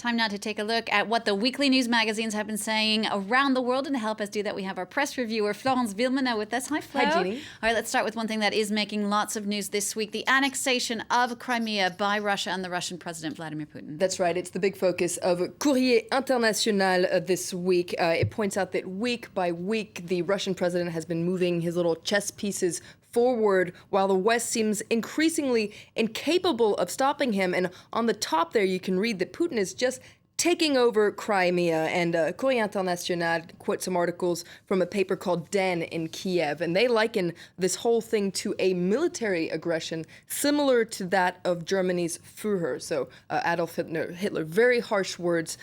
Time now to take a look at what the weekly news magazines have been saying around the world. And to help us do that, we have our press reviewer, Florence Villemena, with us. Hi, Flo. Hi, Jeannie. All right, let's start with one thing that is making lots of news this week, the annexation of Crimea by Russia and the Russian President, Vladimir Putin. That's right. It's the big focus of Courrier International this week. It points out that week by week, the Russian president has been moving his little chess pieces forward while the West seems increasingly incapable of stopping him. And on the top there, you can read that Putin is just taking over Crimea. And Courrier International quotes some articles from a paper called Den in Kiev. And they liken this whole thing to a military aggression similar to that of Germany's Führer. So Adolf Hitler, very harsh words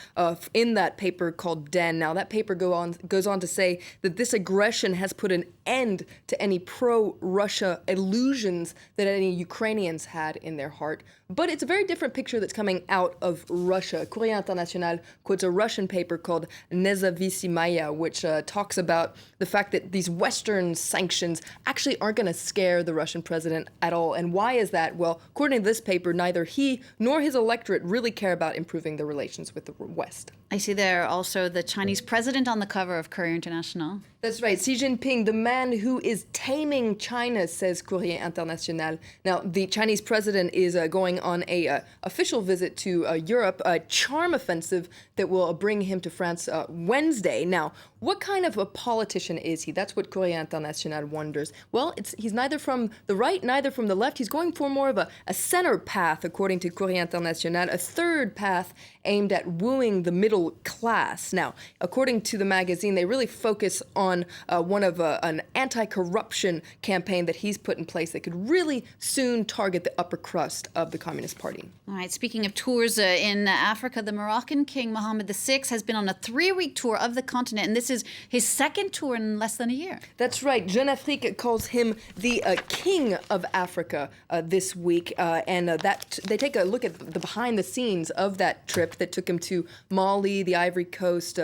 in that paper called Den. Now, that paper goes on to say that this aggression has put an end to any pro-Russia illusions that any Ukrainians had in their heart. But it's a very different picture that's coming out of Russia. Courrier International quotes a Russian paper called Nezavisimaya, which talks about the fact that these Western sanctions actually aren't going to scare the Russian president at all. And why is that? Well, according to this paper, neither he nor his electorate really care about improving their relations with the West. I see there also the Chinese president on the cover of Courrier International. That's right. Xi Jinping, the man who is taming China, says Courrier International. Now, the Chinese president is going on a official visit to Europe, a charm offensive that will bring him to France Wednesday. Now, what kind of a politician is he? That's what Courrier International wonders. Well, he's neither from the right, neither from the left. He's going for more of a center path, according to Courrier International, a third path aimed at wooing the middle class. Now, according to the magazine, they really focus on an anti-corruption campaign that he's put in place that could really soon target the upper crust of the Communist Party. All right, speaking of tours in Africa, the Moroccan king Mohammed VI has been on a 3-week tour of the continent, and this is his second tour in less than a year. That's right. Jeune Afrique calls him the king of Africa this week, and they take a look at the behind the scenes of that trip that took him to Mali, the Ivory Coast,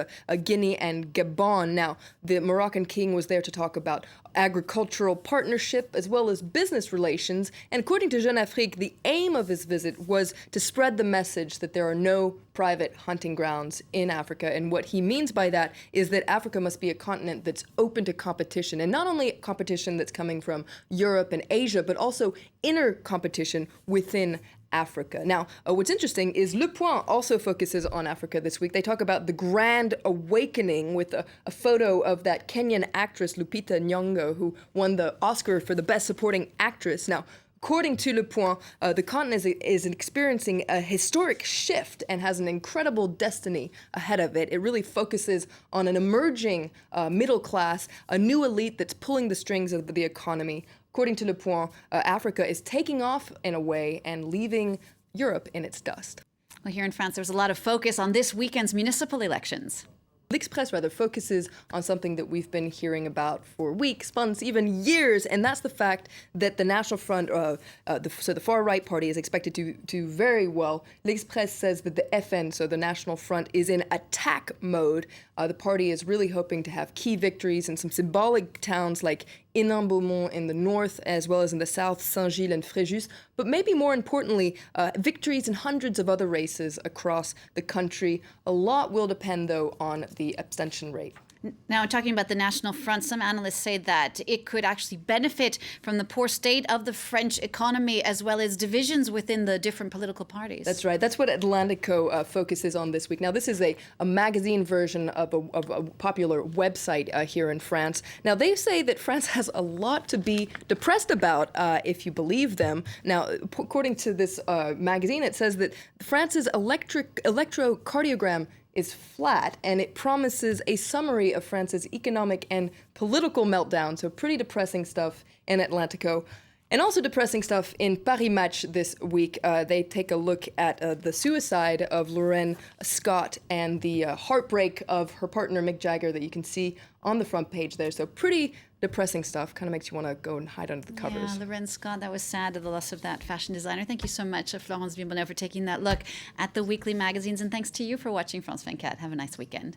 Guinea, and Gabon. Now, the Moroccan king was there to talk about agricultural partnership as well as business relations. And according to Jeune Afrique, the aim of his visit was to spread the message that there are no private hunting grounds in Africa. And what he means by that is that Africa must be a continent that's open to competition, and not only competition that's coming from Europe and Asia, but also inner competition within Africa. Now, what's interesting is Le Point also focuses on Africa this week. They talk about the Grand Awakening with a photo of that Kenyan actress Lupita Nyong'o, who won the Oscar for the Best Supporting Actress. Now, according to Le Point, the continent is experiencing a historic shift and has an incredible destiny ahead of it. It really focuses on an emerging middle class, a new elite that's pulling the strings of the economy. According to Le Point, Africa is taking off in a way and leaving Europe in its dust. Well, here in France, there's a lot of focus on this weekend's municipal elections. L'Express, rather, focuses on something that we've been hearing about for weeks, months, even years, and that's the fact that the National Front, so the far-right party, is expected to do very well. L'Express says that the FN, so the National Front, is in attack mode. The party is really hoping to have key victories in some symbolic towns like Hénin-Beaumont in the north, as well as in the south, Saint-Gilles and Fréjus, but maybe more importantly, victories in hundreds of other races across the country. A lot will depend, though, on the abstention rate. Now, talking about the National Front, some analysts say that it could actually benefit from the poor state of the French economy as well as divisions within the different political parties. That's right. That's what Atlantico focuses on this week. Now, this is a magazine version of a popular website here in France. Now, they say that France has a lot to be depressed about, if you believe them. Now, according to this magazine, it says that France's electrocardiogram is flat, and it promises a summary of France's economic and political meltdown. So pretty depressing stuff in Atlantico. And also depressing stuff in Paris Match this week. They take a look at the suicide of Lorraine Scott and the heartbreak of her partner, Mick Jagger, that you can see on the front page there. So pretty depressing stuff. Kind of makes you want to go and hide under the covers. Yeah, Lorraine Scott, that was sad, the loss of that fashion designer. Thank you so much, Florence Villemena, for taking that look at the weekly magazines. And thanks to you for watching France 24. Have a nice weekend.